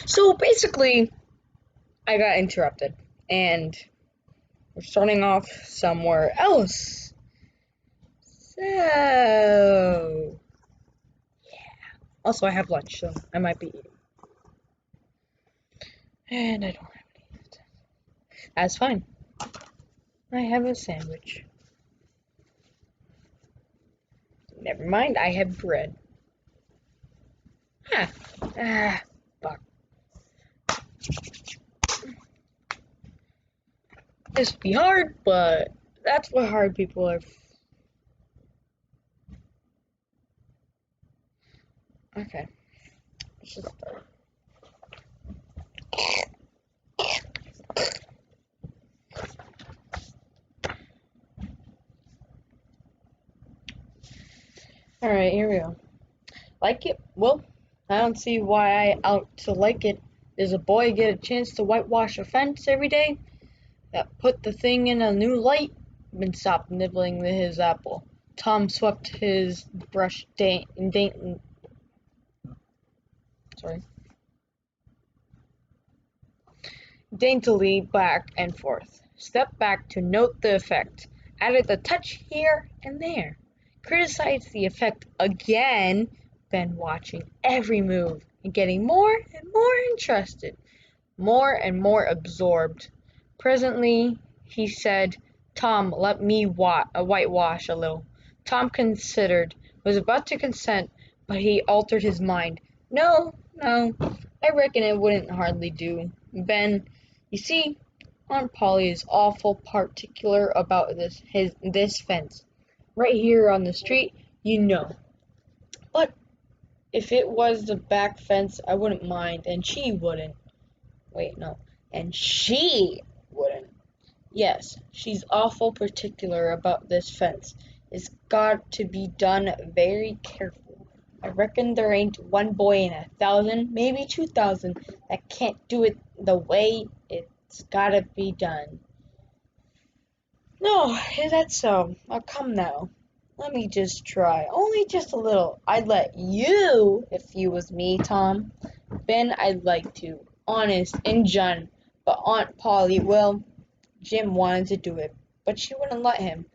So basically, I got interrupted, and we're starting off somewhere else. So, also I have lunch, so I might be eating. And I don't have any. That's fine. I have a sandwich. Never mind, I have bread. Huh. Fuck. This would be hard, but that's what hard people are. Okay. Let's just start. Alright, here we go. Like it? Well, I don't see why I out to like it. Does a boy get a chance to whitewash a fence every day? That put the thing in a new light? Ben stopped nibbling his apple. Tom swept his brush daintily back and forth. Stepped back to note the effect. Added a touch here and there. Criticized the effect again. Ben watching every move and getting more and more interested, more and more absorbed. Presently, he said, "Tom, let me whitewash a little." Tom considered, was about to consent, but he altered his mind. No, I reckon it wouldn't hardly do. Ben, you see, Aunt Polly is awful particular about this fence. Right here on the street, you know. But if it was the back fence, I wouldn't mind, and she wouldn't. Wait, no. And she wouldn't. Yes, she's awful particular about this fence. It's got to be done very careful. I reckon there ain't one boy in 1,000, maybe 2,000, that can't do it the way it's gotta be done. No, is that so? Now come now. Let me just try. Only just a little. I'd let you if you was me, Tom. Ben, I'd like to. Honest and John. But Aunt Polly, well, Jim wanted to do it, but she wouldn't let him.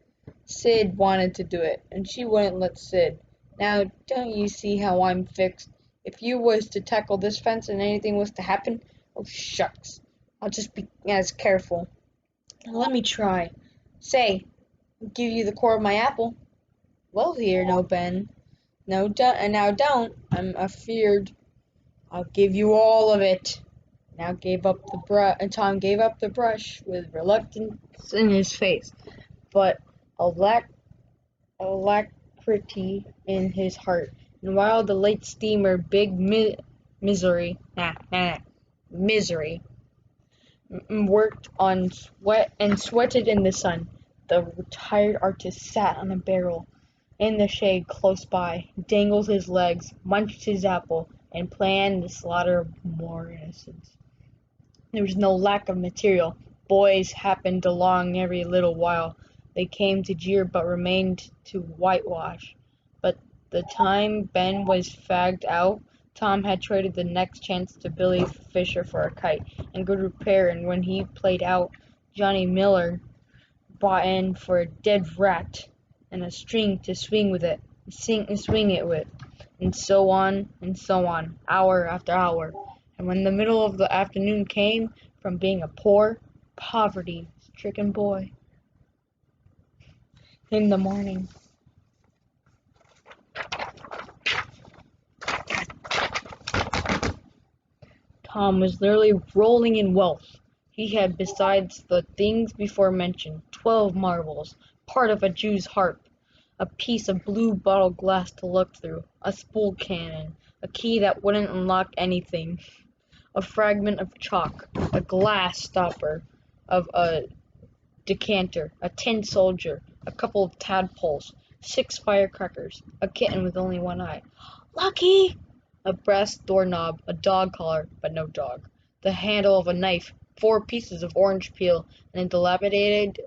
Sid wanted to do it, and she wouldn't let Sid. Now, don't you see how I'm fixed? If you was to tackle this fence and anything was to happen, oh shucks, I'll just be as careful. Now, let me try. Say, I'll give you the core of my apple. Well, here, no, Ben. No, now don't. I'm afeard. I'll give you all of it. Now gave up the brush, and Tom gave up the brush with reluctance in his face, but alacrity in his heart. And while the late steamer, misery, misery, worked on sweated in the sun, the retired artist sat on a barrel in the shade close by, dangled his legs, munched his apple, and planned the slaughter of more innocents. There was no lack of material. Boys happened along every little while. They came to jeer but remained to whitewash. But the time Ben was fagged out, Tom had traded the next chance to Billy Fisher for a kite and good repair, and when he played out, Johnny Miller bought in for a dead rat and a string to swing it with, and so on, hour after hour. And when the middle of the afternoon came, from being a poor, poverty-stricken boy, in the morning, Tom was literally rolling in wealth. He had, besides the things before mentioned, 12 marbles, part of a Jew's harp, a piece of blue bottle glass to look through, a spool cannon, a key that wouldn't unlock anything, a fragment of chalk, a glass stopper of a decanter, a tin soldier, a couple of tadpoles, 6 firecrackers, a kitten with only one eye. Lucky! A brass doorknob, a dog collar, but no dog, the handle of a knife, 4 pieces of orange peel, and a dilapidated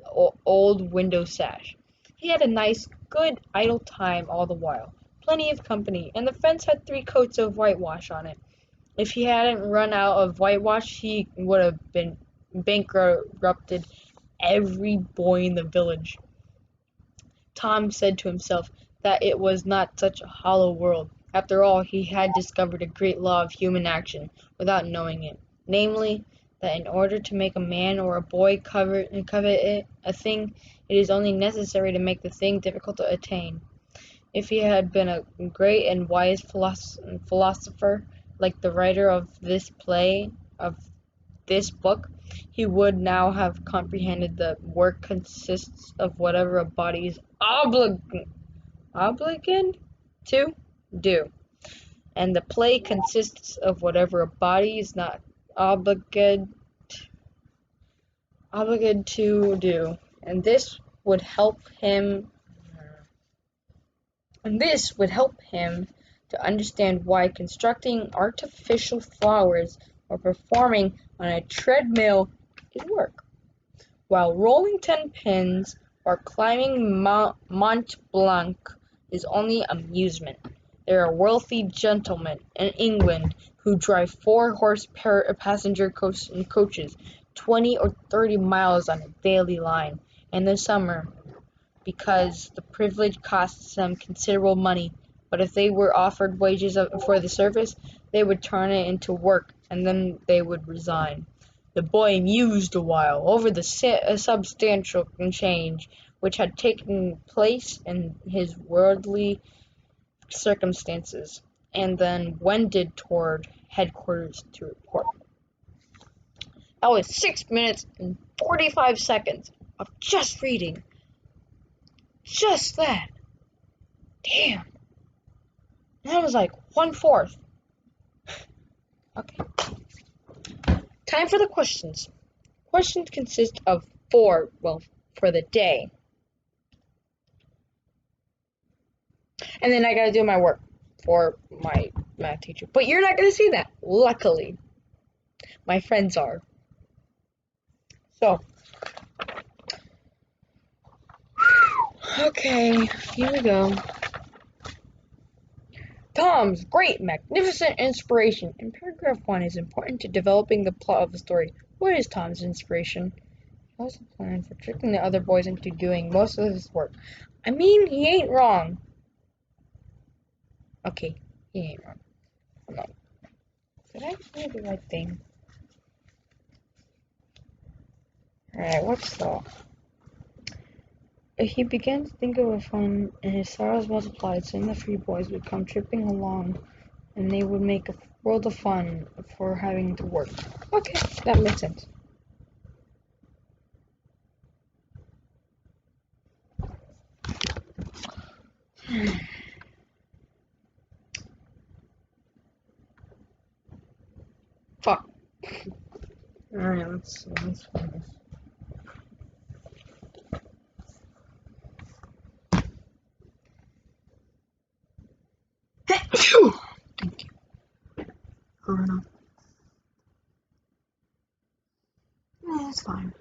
old window sash. He had a nice, good, idle time all the while. Plenty of company, and the fence had 3 coats of whitewash on it. If he hadn't run out of whitewash, he would have been bankrupted every boy in the village. Tom said to himself that it was not such a hollow world. After all, he had discovered a great law of human action without knowing it, namely, that in order to make a man or a boy covet a thing, it is only necessary to make the thing difficult to attain. If he had been a great and wise philosopher, like the writer of this book, he would now have comprehended that work consists of whatever a body is obliged to do, and the play consists of whatever a body is not obligated to do, and this would help him to understand why constructing artificial flowers or performing on a treadmill is work, while rolling 10 pins or climbing Mont Blanc is only amusement. There are wealthy gentlemen in England who drive 4-horse passenger coaches 20 or 30 miles on a daily line in the summer, because the privilege costs them considerable money, but if they were offered wages for the service, they would turn it into work, and then they would resign. The boy mused a while over the substantial change which had taken place in his worldly circumstances, and then wended toward headquarters to report. That was 6 minutes and 45 seconds of just reading. Just that. Damn. That was like 1/4. Okay. Time for the questions. Questions consist of for the day. And then I gotta do my work for my math teacher. But you're not gonna see that, luckily. My friends are. So, okay, here we go. Tom's great, magnificent inspiration. In paragraph 1 is important to developing the plot of the story. What is Tom's inspiration? He also planned for tricking the other boys into doing most of his work. I mean, he ain't wrong. Okay, he ain't wrong. No. Did I say the right thing? Alright, what's the... He began to think of a fun, and his sorrows multiplied. Soon the 3 boys would come tripping along, and they would make a world of fun for having to work. Okay, that makes sense. Fuck. Alright, let's find this. Thank you. Corona. Yeah, that's fine.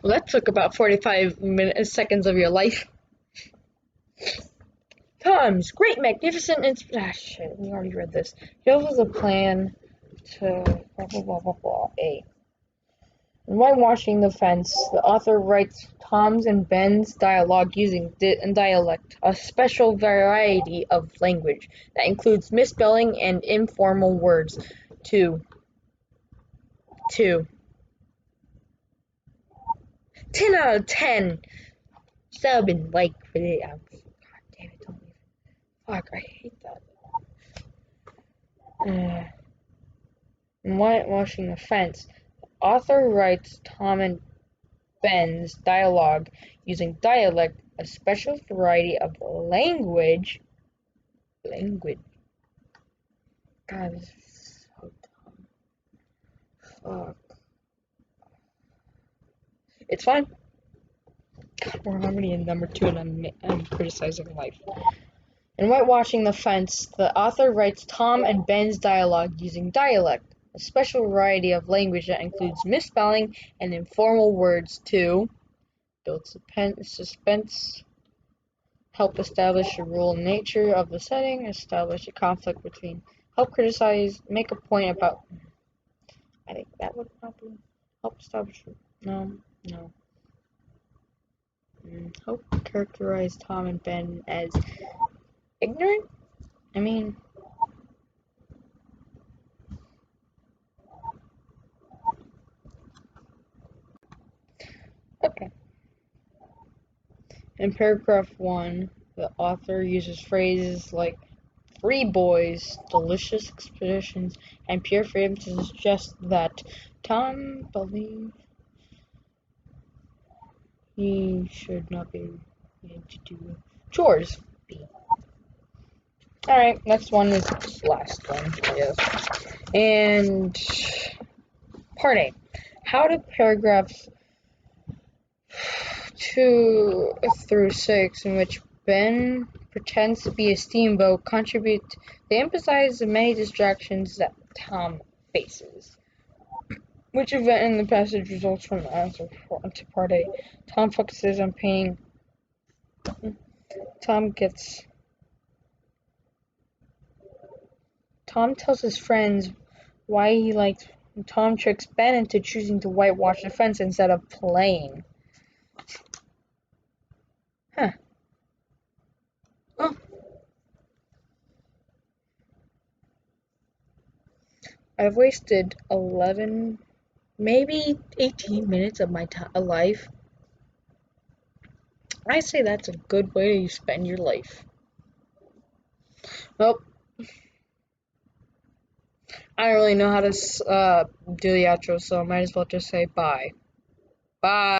Well, that took about 45 seconds of your life. Tom's great, magnificent shit, we already read this. He also has a plan to blah blah blah blah blah. A. In whitewashing the fence, the author writes Tom's and Ben's dialogue using dialect, a special variety of language that includes misspelling and informal words. 2. 10 out of 10. Sub and like for the God damn it, don't even. Fuck, I hate that. In whitewashing the fence, the author writes Tom and Ben's dialogue using dialect, a special variety of language. God, this is so dumb. Fuck. It's fine. God, we're already in number 2 and I'm criticizing life. In whitewashing the fence, the author writes Tom and Ben's dialogue using dialect, a special variety of language that includes misspelling and informal words to build suspense help establish the rule and nature of the setting, establish a conflict between, help criticize, make a point about. I think that would probably help establish. No, no. Help characterize Tom and Ben as ignorant? I mean, okay. In paragraph 1, the author uses phrases like free boys, delicious expeditions, and pure freedom to suggest that Tom believes he should not be made to do chores. Alright, next one is the last one, yes. And part A. How do paragraphs 2 through 6, in which Ben pretends to be a steamboat, contribute? They emphasize the many distractions that Tom faces. Which event in the passage results from the answer to part A? Tom focuses on painting. Tom tells his friends why he likes. Tom tricks Ben into choosing to whitewash the fence instead of playing. Huh. Oh. I've wasted 11, maybe 18 minutes of my life. I say that's a good way to spend your life. Well, I don't really know how to do the outro, so I might as well just say bye. Bye.